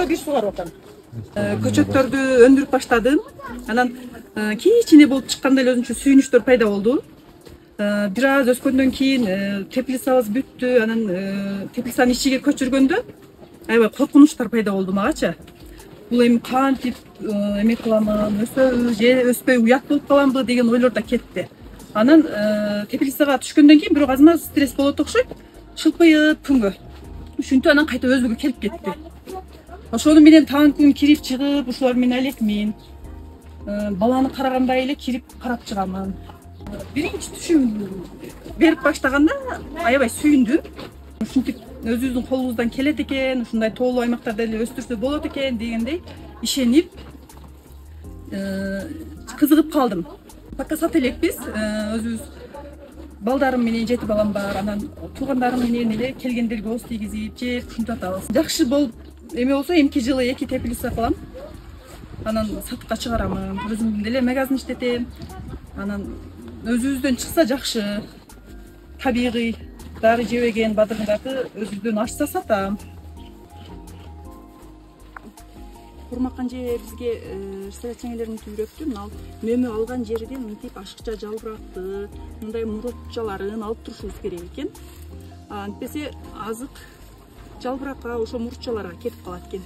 бир сугарып атам. Көчөттөрдү өндүрүп баштадым. Анан кичине болуп чыкканда эле өзүнчө сүйүнүчтөр пайда болду. Бир аз өскөндөн кийин теплицабыз бүттү. Анан теплицанын ичиге көчүргөндө аябай коркунучтар пайда болду магачы. Бул эми кантип эме кыламын, өсөбү же өспөй уят болуп каламбы деген ойлор да кетти. Анан теплицага түшкөндөн кийин бирок азыр стресс болот окшойт. Шылпыйып күнгө. Ушинтип анан кайта өзүгө келип кетти. Ошону менен таң күн кирип чыгып, ушулар менен элекмин. Баланы карагандай эле кирип карап чыгамын. Биринчи түшүм берип баштаганда аябай сүйүндүм. Ушинтип өзүбүздүн колубуздан келет экен, ушундай тоолуу аймактарда эле өстүрсө болот экен дегендей ишенип кызыгып калдым. Пока сат элекпиз, өзүбүз балдарым менен 7 балам бар, анан туугандарым менен эле келгендерге кооз тийгизип жеп ушинтип атабыз. Жакшы болуп эме болсо эмки жылы 2 теплица кылам. Анан сатыкка чыгарамын, өзүм деле магазин иштетем. Анан өзүбүздөн чыкса жакшы. Табигый дары жебеген бадырыңдарды өзүбүздөн ашса сатам. Курмакан же бизге совет чеңелеринки үйрөттү. Ал мөмө алган жерден мынтип ашыкча жалбыракты, мындай мурутчаларын алып турушубуз керек экен. Антпесе азык жалбыракка, ошо мурутчаларга кетип калат экен.